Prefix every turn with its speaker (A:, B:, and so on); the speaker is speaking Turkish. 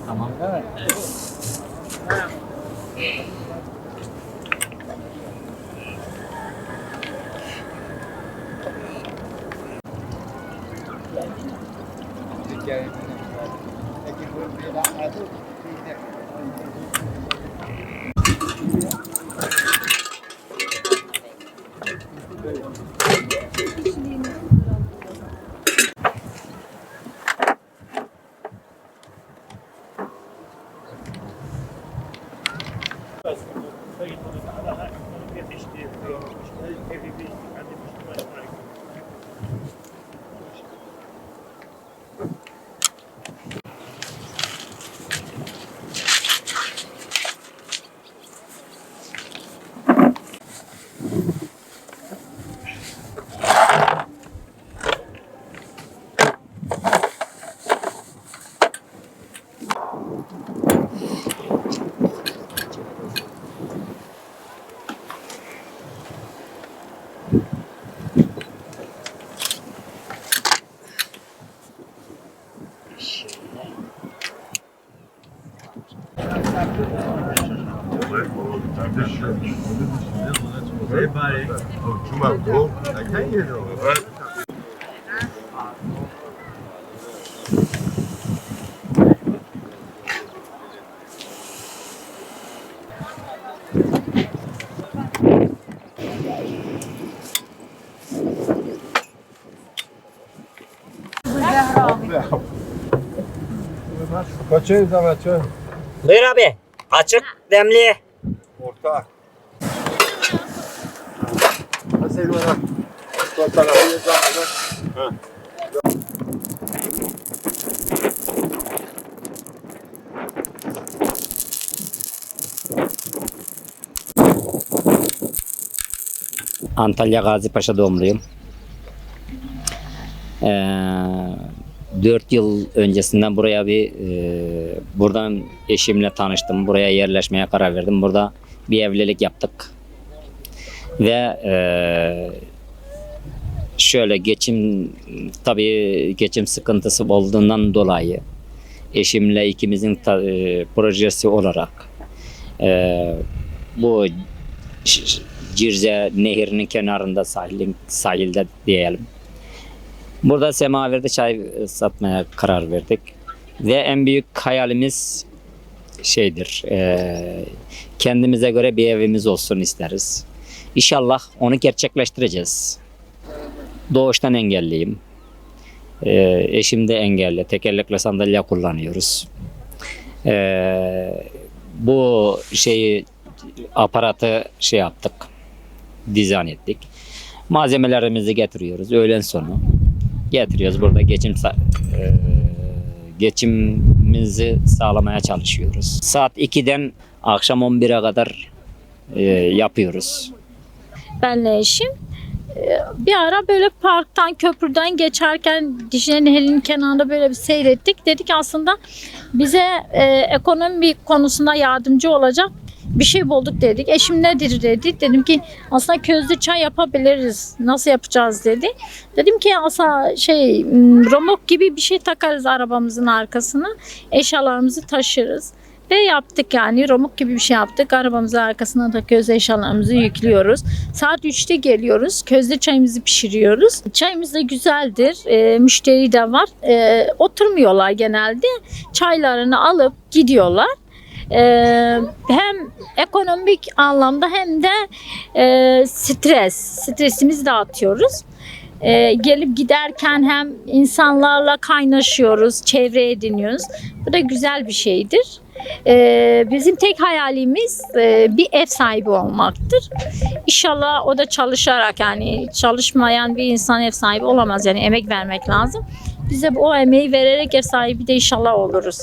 A: Tamam. Evet.
B: Everybody. Oh, too much bull. I can't hear you. Kaçayım da kaçayım.
A: Buyur abi. Açık, demli.
B: Orta. Nasıl var? Şu tarafı yazalım.
A: Antalya Gazipaşa doğumluyum. 4 yıl öncesinden buraya buradan eşimle tanıştım. Buraya yerleşmeye karar verdim. Burada bir evlilik yaptık. Ve şöyle geçim sıkıntısı olduğundan dolayı eşimle ikimizin projesi olarak bu Circe Nehri'nin kenarında sahilde diyelim. Burada semaveride çay satmaya karar verdik. Ve en büyük hayalimiz kendimize göre bir evimiz olsun isteriz. İnşallah onu gerçekleştireceğiz. Doğuştan engelliyim. Eşim de engelli. Tekerlekli sandalye kullanıyoruz. Bu aparatı yaptık. Dizayn ettik. Malzemelerimizi getiriyoruz. Öğlen sonu getiriyoruz. Burada geçimimizi sağlamaya çalışıyoruz. Saat 2'den akşam 11'e kadar yapıyoruz.
C: Benle eşim bir ara böyle parktan, köprüden geçerken Dicle Nehri'nin kenarında böyle bir seyrettik. Dedik aslında bize ekonomi konusunda yardımcı olacak bir şey bulduk dedik. Eşim nedir dedi. Dedim ki aslında közlü çay yapabiliriz. Nasıl yapacağız dedi. Dedim ki aslında romok gibi bir şey takarız arabamızın arkasına. Eşyalarımızı taşırız. Ve yaptık yani romuk gibi bir şey yaptık. Arabamızın arkasına takıyoruz, eşyalarımızı yüklüyoruz. Saat 3'te geliyoruz. Közde çayımızı pişiriyoruz. Çayımız da güzeldir. Müşteri de var. Oturmuyorlar genelde. Çaylarını alıp gidiyorlar. Hem ekonomik anlamda hem de stresimizi dağıtıyoruz. Gelip giderken hem insanlarla kaynaşıyoruz, çevre ediniyoruz. Bu da güzel bir şeydir. Bizim tek hayalimiz bir ev sahibi olmaktır. İnşallah o da çalışarak, yani çalışmayan bir insan ev sahibi olamaz, yani emek vermek lazım. Bize o emeği vererek ev sahibi de inşallah oluruz.